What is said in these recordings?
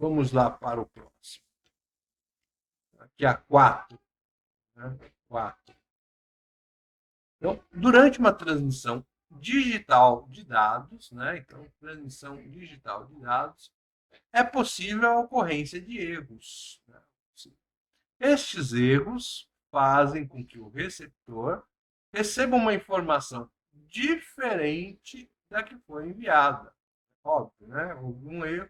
Vamos lá para o próximo. Aqui a 4. Né? 4. Então, durante uma transmissão digital de dados, né? Então, transmissão digital de dados, é possível a ocorrência de erros. Né? Estes erros fazem com que o receptor receba uma informação diferente da que foi enviada. Óbvio, né? Algum erro.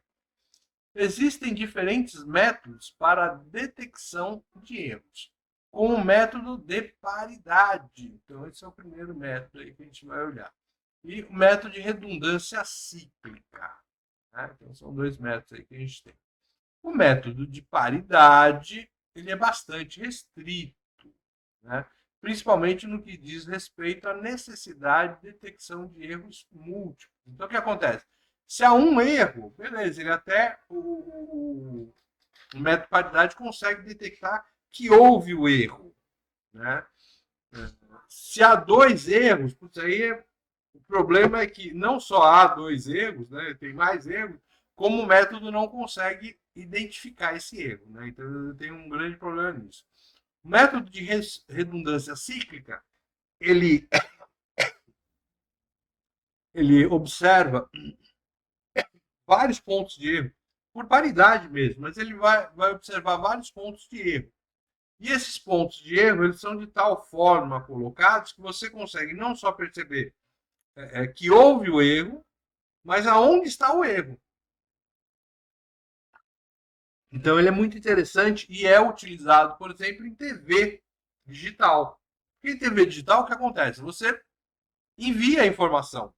Existem diferentes métodos para a detecção de erros, com o método de paridade. Então, esse é o primeiro método aí que a gente vai olhar. E o método de redundância cíclica. Né? Então, são dois métodos aí que a gente tem. O método de paridade ele é bastante restrito, né? Principalmente no que diz respeito à necessidade de detecção de erros múltiplos. Então, o que acontece? Se há um erro, beleza, ele até o método de paridade consegue detectar que houve o erro. Né? Se há dois erros, putz, aí o problema é que não só há dois erros, né, tem mais erros, como o método não consegue identificar esse erro. Né? Então, eu tenho um grande problema nisso. O método de redundância cíclica, ele, ele observa vários pontos de erro, por paridade mesmo, mas ele vai observar vários pontos de erro. E esses pontos de erro eles são de tal forma colocados que você consegue não só perceber que houve o erro, mas aonde está o erro. Então ele é muito interessante e é utilizado, por exemplo, em TV digital. Em TV digital, o que acontece? Você envia a informação.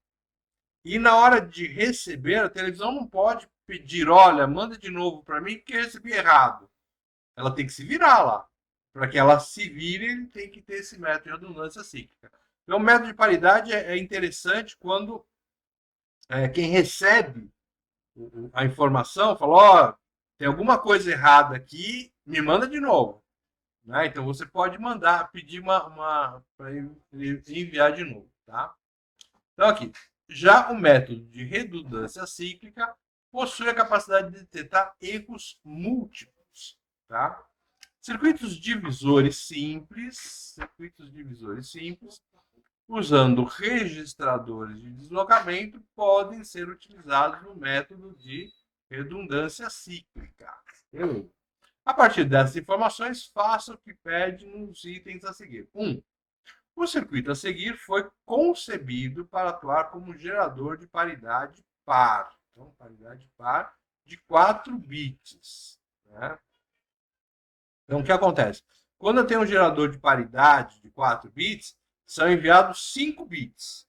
E na hora de receber, a televisão não pode pedir, olha, manda de novo para mim porque eu recebi errado. Ela tem que se virar lá. Para que ela se vire, ele tem que ter esse método de redundância cíclica. Então, o método de paridade é interessante quando quem recebe a informação fala, ó, oh, tem alguma coisa errada aqui, me manda de novo. Né? Então, você pode mandar, pedir para ele enviar de novo. Tá? Então, aqui, já o método de redundância cíclica possui a capacidade de detectar erros múltiplos. Tá? Circuitos divisores simples, usando registradores de deslocamento, podem ser utilizados no método de redundância cíclica. A partir dessas informações, faça o que pede nos itens a seguir. 1. O circuito a seguir foi concebido para atuar como gerador de paridade par. Então, paridade par de 4 bits. Né? Então, o que acontece? Quando eu tenho um gerador de paridade de 4 bits, são enviados 5 bits.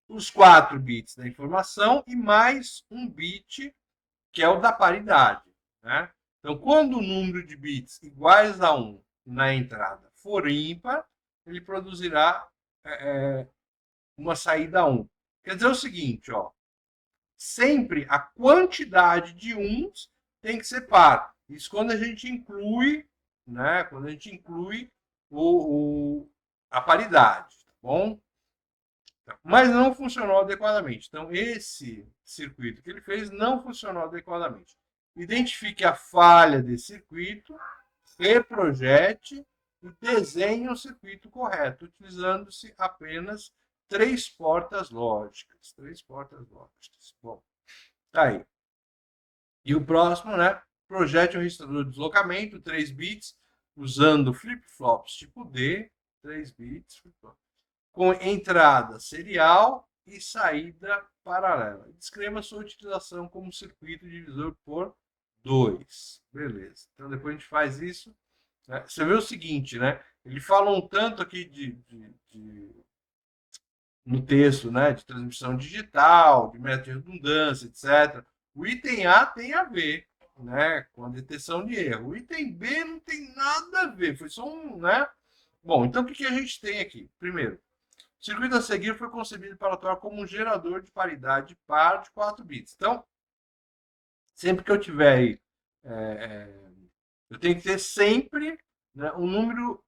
Os 4 bits da informação e mais um bit, que é o da paridade. Né? Então, quando o número de bits iguais a 1 na entrada for ímpar, ele produzirá uma saída 1. Quer dizer o seguinte, ó, sempre a quantidade de uns tem que ser par. Isso quando a gente inclui, né? Quando a gente inclui a paridade, tá bom? Mas não funcionou adequadamente. Então, esse circuito que ele fez não funcionou adequadamente. Identifique a falha desse circuito, reprojete e desenhe o circuito correto, utilizando-se apenas 3 portas lógicas. 3 portas lógicas. Bom, tá aí. E o próximo, né? Projete um registrador de deslocamento, 3 bits, usando flip-flops tipo D, 3 bits, com entrada serial e saída paralela. Descreva sua utilização como circuito divisor por 2. Beleza. Então depois a gente faz isso. Né? Você vê o seguinte, né? Ele fala um tanto aqui no texto, né? De transmissão digital, de método de redundância, etc. O item A tem a ver, né? Com a detecção de erro. O item B não tem nada a ver. Foi só um, né? Bom, então o que a gente tem aqui? Primeiro, o circuito a seguir foi concebido para atuar como um gerador de paridade par de 4 bits. Então, sempre que eu tiver aí, eu tenho que ter sempre, né, um número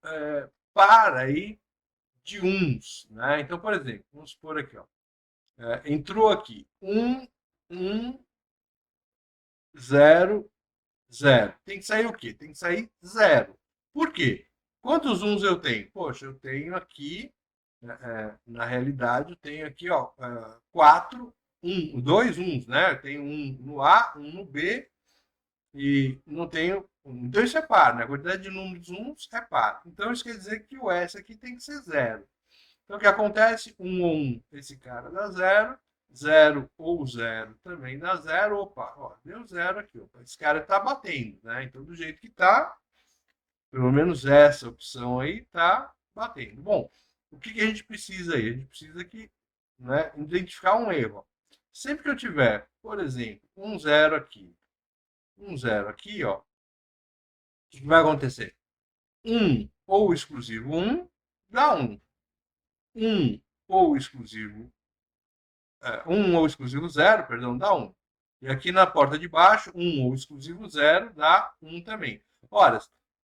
par aí de uns. Né? Então, por exemplo, vamos supor aqui, ó, entrou aqui 1, 1, 0, Zero. Tem que sair o quê? Tem que sair zero. Por quê? Quantos uns eu tenho? Poxa, eu tenho aqui, na realidade, eu tenho aqui, ó, quatro, dois uns, né? Eu tenho um no A, um no B e não tenho. Então isso é par, né? A quantidade de números uns é par. Então isso quer dizer que o S aqui tem que ser zero. Então o que acontece? Um ou um, esse cara dá zero. Zero ou zero também dá zero. Opa, ó, deu zero aqui. Opa, esse cara está batendo, né? Então do jeito que está, pelo menos essa opção aí está batendo. Bom, o que, que a gente precisa aí? A gente precisa aqui, né, identificar um erro. Sempre que eu tiver, por exemplo, um zero aqui, um zero aqui, ó, o que vai acontecer? Um ou exclusivo um dá um. Um ou exclusivo um ou exclusivo zero, perdão, dá um. E aqui na porta de baixo, um ou exclusivo zero dá um também. Ora,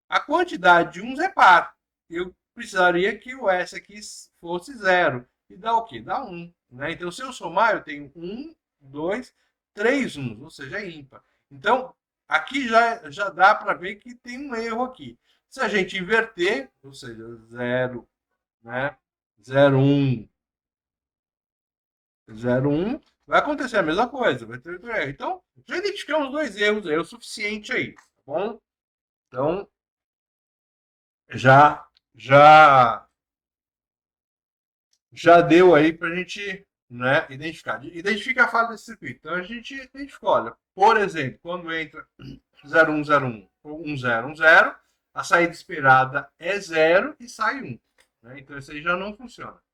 a quantidade de uns é par. Eu precisaria que o S aqui fosse zero. E dá o quê? Dá um. Né? Então, se eu somar, eu tenho um, dois, três uns, ou seja, é ímpar. Então, aqui já dá para ver que tem um erro aqui. Se a gente inverter, ou seja, zero, né? 0, 1, 0,1, vai acontecer a mesma coisa, vai ter outro erro. Então, já identificamos dois erros aí, o suficiente aí, tá bom? Então, já, já, já deu aí para a gente, né, identificar. Identifica a falha desse circuito. Então, a gente identifica, olha, por exemplo, quando entra 0101 ou 1010, a saída esperada é 0 e sai 1. Né? Então, isso aí já não funciona.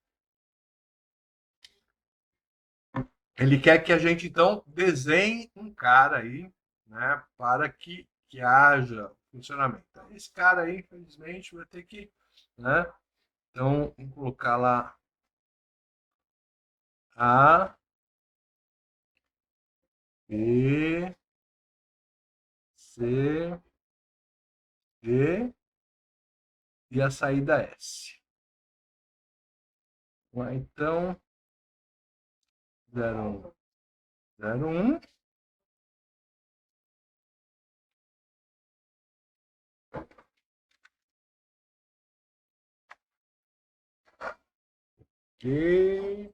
Ele quer que a gente, então, desenhe um cara aí, né, para que haja funcionamento. Esse cara aí, infelizmente, vai ter que, né, então, vamos colocar lá A, B, C, D e a saída S. Então, 0, 0, 1. Ok,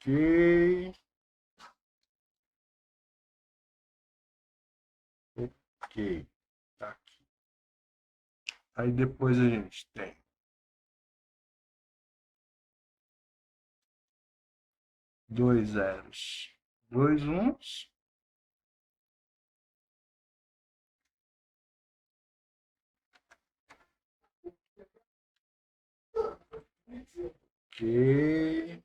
ok, ok. Tá aqui. Aí depois a gente tem dois zeros, dois uns. Ok,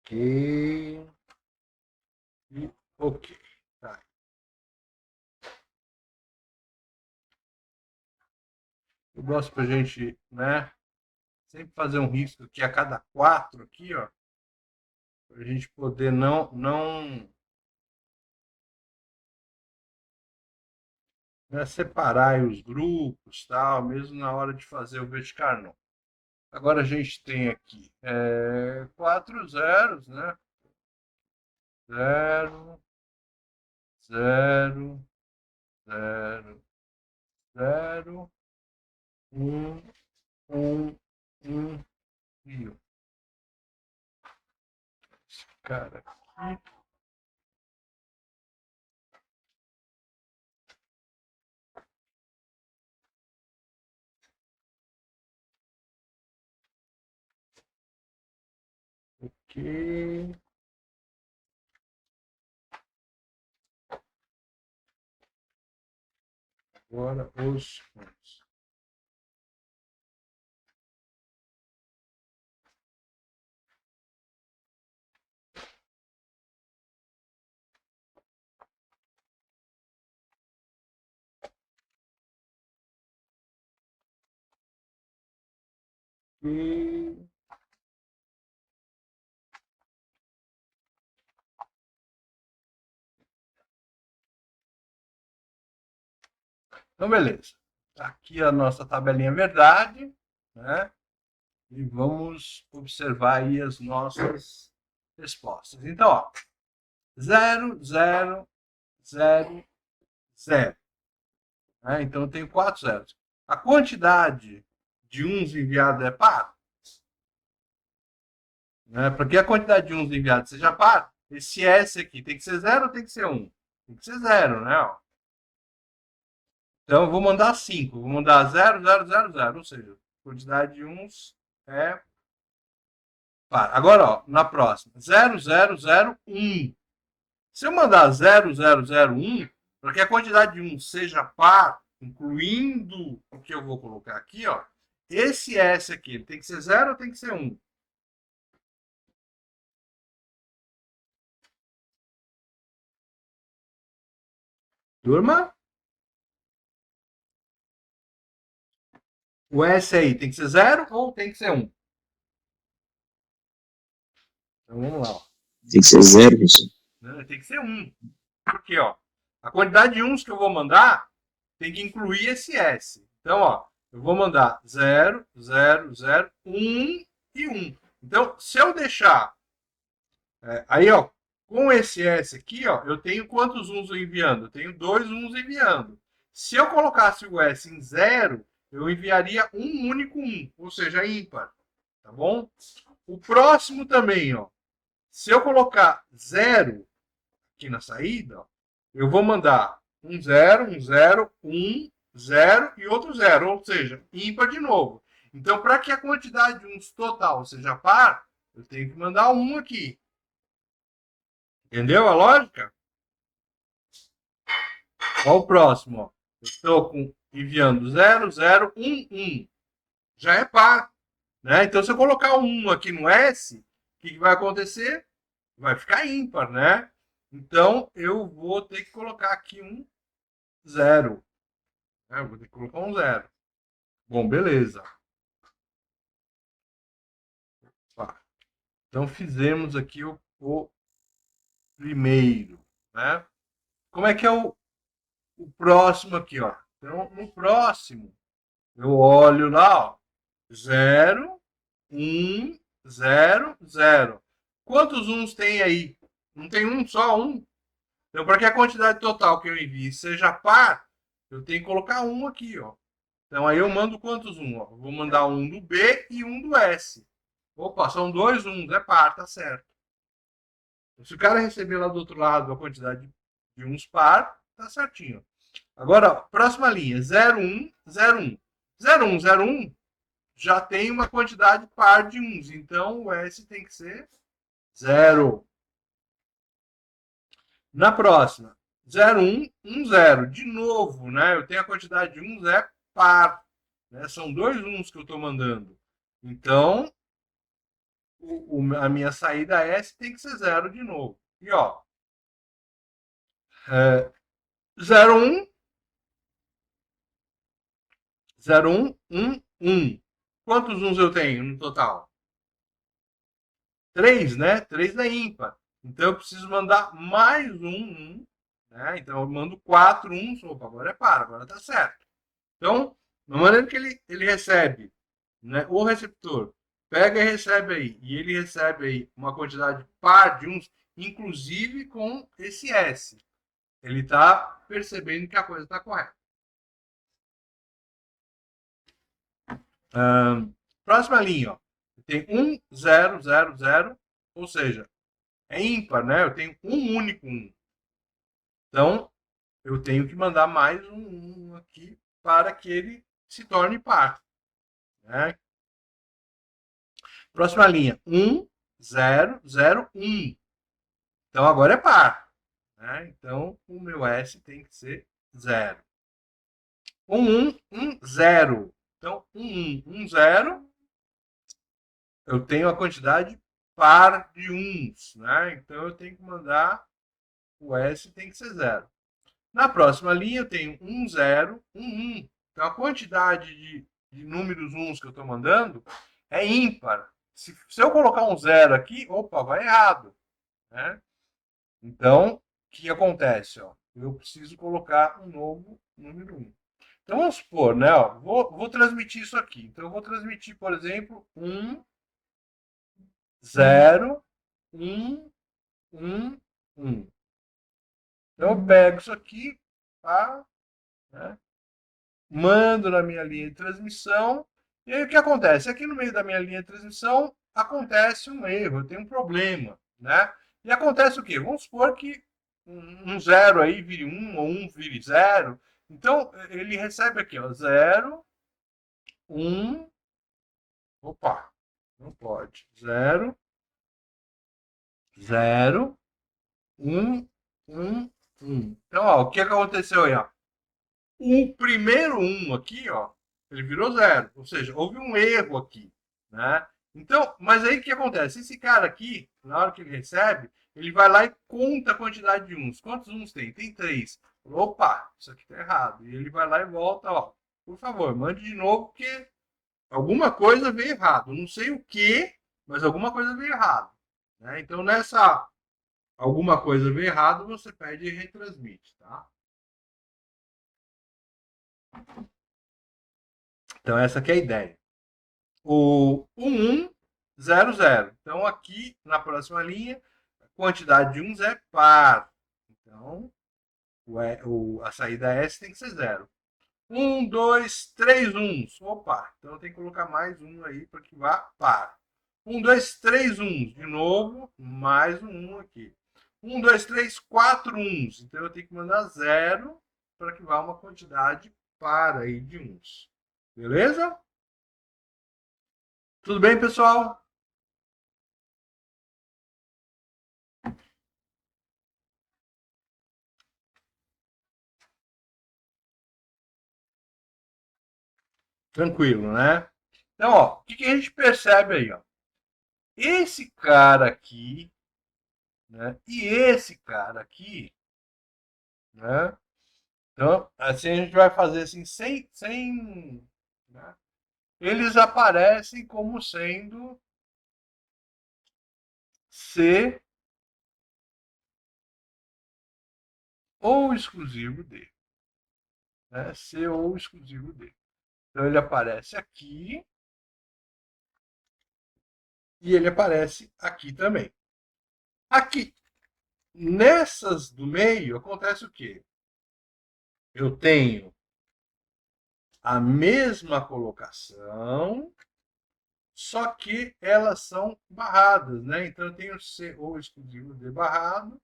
ok, e ok. Tá. Eu gosto pra gente, né, sempre fazer um risco aqui a cada quatro aqui, ó, pra gente poder não né, separar os grupos, tal, mesmo na hora de fazer o vertical, não. Agora a gente tem aqui quatro zeros, né? Zero, zero, zero, zero, um, um e um. Esse cara aqui. Ok. Agora os pontos. E... Então, beleza. Aqui a nossa tabelinha verdade, né? e vamos observar aí as nossas respostas. Então, ó, 0, 0, 0, 0. Então, eu tenho 4 zeros. A quantidade de uns enviado é par? Para que a quantidade de uns enviados seja par, esse S aqui tem que ser 0 ou tem que ser 1? Tem que ser 0, né? Ó. Então, eu vou mandar 5. Vou mandar 0, 0, 0, 0. Ou seja, a quantidade de uns é par. Agora, ó, na próxima, 0, 0, 0, 1. Se eu mandar 0, 0, 0, 1, para que a quantidade de uns seja par, incluindo o que eu vou colocar aqui, ó, esse S aqui, ele tem que ser 0 ou tem que ser 1? Turma? O S aí tem que ser 0 ou tem que ser 1? Então vamos lá. Ó. Tem que ser 0, professor. Tem que ser 1. Por quê? Ó? A quantidade de uns que eu vou mandar tem que incluir esse S. Então, ó, eu vou mandar 0, 0, 0, 1 e 1. Então, se eu deixar aí, ó, com esse S aqui, ó, eu tenho quantos uns enviando? Eu tenho 2 uns enviando. Se eu colocasse o S em 0, eu enviaria um único 1, ou seja, ímpar. Tá bom? O próximo também, ó. Se eu colocar 0 aqui na saída, ó, eu vou mandar um 0, 1 0 e outro 0, ou seja, ímpar de novo. Então, para que a quantidade de uns total seja par, eu tenho que mandar 1 aqui. Entendeu a lógica? Olha o próximo. Ó. Eu estou enviando 0, 0, 1, 1. Já é par. Né? Então, se eu colocar um 1 aqui no S, o que vai acontecer? Vai ficar ímpar, né? Então, eu vou ter que colocar aqui um 0. Eu vou ter que colocar um 0. Bom, beleza. Então, fizemos aqui o primeiro. Né? Como é que é o próximo aqui? Ó? Então, no próximo, eu olho lá, ó, 0, 1, 0, 0. Quantos uns tem aí? Não tem um, só um. Então, para que a quantidade total que eu envie seja par, eu tenho que colocar um aqui, ó. Então, aí eu mando quantos um? Ó? Vou mandar um do B e um do S. Opa, são 2 uns, é par, tá certo. Se o cara receber lá do outro lado a quantidade de uns par, tá certinho. Agora, ó, próxima linha, 0, 1, 0, 1. 0, 1, 0, 1 já tem uma quantidade par de uns. Então, o S tem que ser 0. Na próxima, 0, 1, 1, 0. De novo, né? Eu tenho a quantidade de uns é par. Né? São 2 uns que eu estou mandando. Então, a minha saída S tem que ser 0 de novo. E, ó, 0, 1, 0, 1, 1, 1. Quantos uns eu tenho no total? 3, né? 3 é ímpar. Então, eu preciso mandar mais um. Né? Então, eu mando 4 uns. Opa, agora é par, agora tá certo. Então, na maneira que ele recebe, né, o receptor pega e recebe aí, e ele recebe aí uma quantidade par de uns, inclusive com esse S. Ele está percebendo que a coisa está correta. Próxima linha, ó. Tem 1, 0, 0, 0, ou seja, é ímpar, né? Eu tenho um único 1. Então, eu tenho que mandar mais um aqui para que ele se torne par. Né? Próxima linha, 1, 0, 0, 1. Então, agora é par. Né? Então, o meu S tem que ser 0. 1, 1, 1, 0. Então, 1, 1, 1, 0. Eu tenho a quantidade par de uns. Né? Então, eu tenho que mandar o S tem que ser 0. Na próxima linha, eu tenho 1, 0, 1, 1. Então, a quantidade de números uns que eu estou mandando é ímpar. Se eu colocar um 0 aqui, opa, vai errado. Né? Então, o que acontece? Ó? Eu preciso colocar um novo número 1. Então vamos supor, né? Ó, vou transmitir isso aqui. Então eu vou transmitir, por exemplo, 1, 0, 1, 1, 1. Então eu pego isso aqui, tá? Né? Mando na minha linha de transmissão. E aí o que acontece? Aqui no meio da minha linha de transmissão acontece um erro, eu tenho um problema, né? E acontece o quê? Vamos supor que um 0 aí vire 1 ou 1 vire 0. Então ele recebe aqui, ó, 0, 1, opa, não pode, 0, 0, 1, 1, 1. Então, ó, o que aconteceu aí, ó? O primeiro 1 aqui, ó, ele virou 0. Ou seja, houve um erro aqui, né? Então, mas aí o que acontece? Esse cara aqui, na hora que ele recebe, ele vai lá e conta a quantidade de uns. Quantos uns tem? Tem 3. Opa, isso aqui tá errado. E ele vai lá e volta, ó. Por favor, mande de novo, porque alguma coisa veio errado. Não sei o que, mas alguma coisa veio errado. Né? Então, nessa alguma coisa veio errado, você pede e retransmite, tá? Então, essa aqui é a ideia. O 1, 0, 0. Então, aqui na próxima linha, a quantidade de uns é par. Então, a saída S tem que ser 0. 1, 2, 3 uns. Opa, então tem que colocar mais um aí para que vá par. 1, 2, 3 uns. De novo, mais um aqui. 1, 2, 3, 4 uns. Então eu tenho que mandar 0 para que vá uma quantidade par aí de uns. Beleza? Tudo bem, pessoal? Tranquilo, né? Então, ó, o que a gente percebe aí, ó? Esse cara aqui, né? E esse cara aqui, né? Então, assim a gente vai fazer assim, né? Eles aparecem como sendo C ou exclusivo D, né? C ou exclusivo D. Então ele aparece aqui e ele aparece aqui também. Aqui, nessas do meio, acontece o quê? Eu tenho a mesma colocação, só que elas são barradas, né? Então eu tenho C ou exclusivo D barrado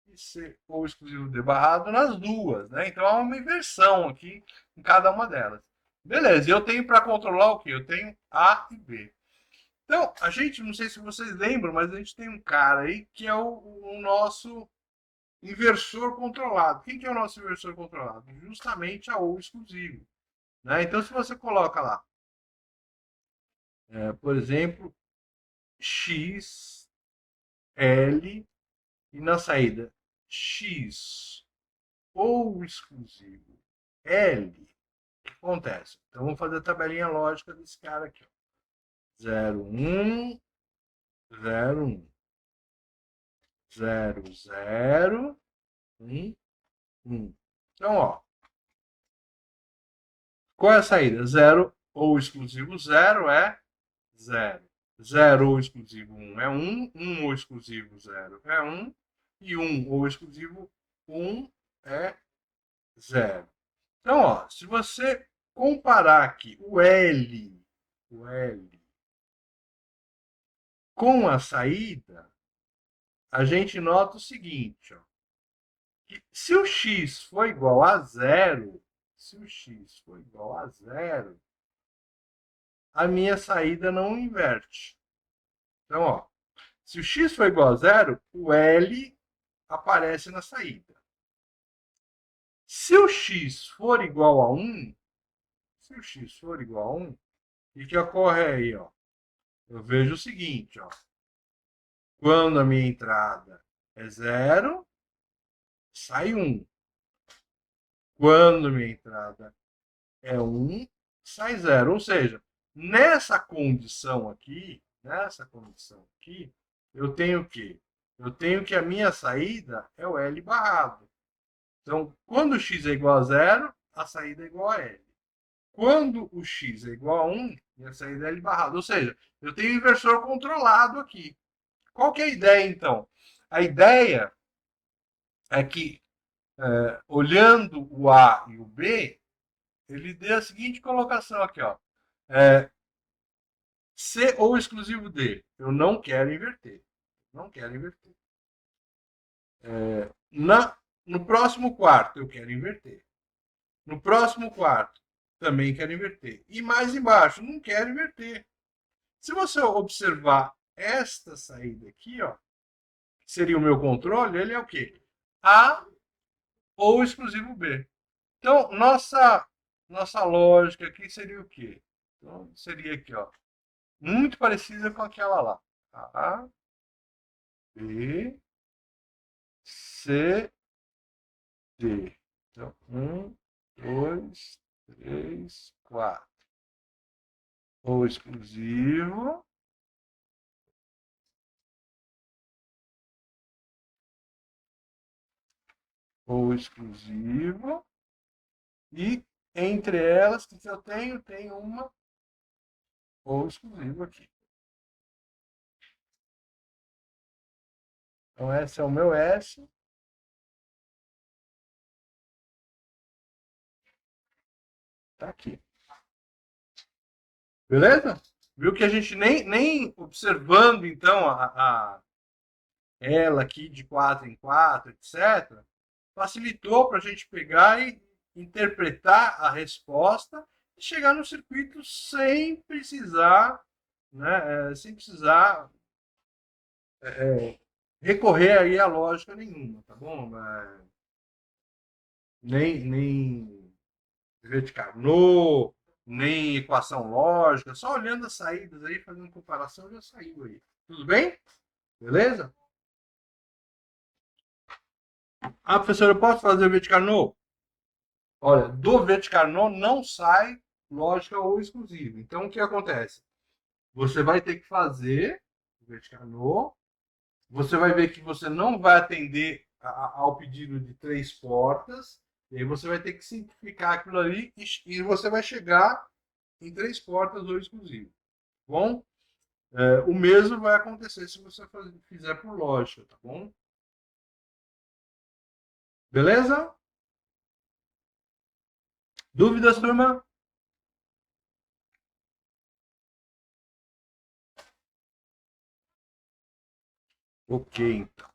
e C ou exclusivo D barrado nas duas, né? Então há uma inversão aqui em cada uma delas. Beleza, eu tenho para controlar o que? Eu tenho A e B. Então, a gente, não sei se vocês lembram, mas a gente tem um cara aí que é o nosso inversor controlado. Quem que é o nosso inversor controlado? Justamente a ou exclusivo. Né? Então, se você coloca lá, por exemplo, X, L, e na saída X ou exclusivo L, o que acontece? Então, vamos fazer a tabelinha lógica desse cara aqui. 0, 1, 0, 1. 0, 0, 1, 1. Então, ó, qual é a saída? 0 ou exclusivo 0 é 0. 0 ou exclusivo 1 é 1. 1 ou exclusivo 0 é 1. E 1 ou exclusivo 1 é 0. Então, ó, se você comparar aqui o L com a saída, a gente nota o seguinte, ó, que se o x for igual a 0, se o x for igual a 0, a minha saída não inverte. Então, ó, se o x for igual a 0, o L aparece na saída. Se o x for igual a 1, se o x for igual a 1, o que ocorre aí, ó? Eu vejo o seguinte, ó. Quando a minha entrada é 0, sai 1. Quando a minha entrada é 1, sai 0. Ou seja, nessa condição aqui, eu tenho o quê? Eu tenho que a minha saída é o L barrado. Então, quando x é igual a 0, a saída é igual a L. quando o x é igual a 1, minha saída é L barrado. Ou seja, eu tenho inversor controlado aqui. Qual que é a ideia, então? A ideia é que, olhando o A e o B, ele dê a seguinte colocação aqui, ó. C ou exclusivo D. Eu não quero inverter. Não quero inverter. No próximo quarto, eu quero inverter. No próximo quarto, também quero inverter. E mais embaixo, não quero inverter. Se você observar esta saída aqui, ó, que seria o meu controle, ele é o quê? A ou exclusivo B. Então, nossa lógica aqui seria o quê? Então, seria aqui, ó, muito parecida com aquela lá. A, B, C, D. Então, 1, 2, 3, 4. Ou exclusivo. Ou exclusivo. E entre elas, que eu tenho, tem uma ou exclusivo aqui. Então, esse é o meu S. Tá aqui. Beleza? Viu que a gente nem observando, então, ela aqui de 4 em 4, etc., facilitou para a gente pegar e interpretar a resposta e chegar no circuito sem precisar, né, sem precisar recorrer aí a lógica nenhuma, tá bom? Nem Carnot, nem equação lógica, só olhando as saídas aí, fazendo comparação, já saiu aí. Tudo bem? Beleza? Ah, professor, eu posso fazer o Carnot? Olha, do Carnot não sai lógica ou exclusiva. Então, o que acontece? Você vai ter que fazer o Carnot, você vai ver que você não vai atender ao pedido de 3 portas, e aí você vai ter que simplificar aquilo ali e você vai chegar em 3 portas ou exclusivo. Bom? O mesmo vai acontecer se você fizer por lógica, tá bom? Beleza? Dúvidas, turma? Ok, então.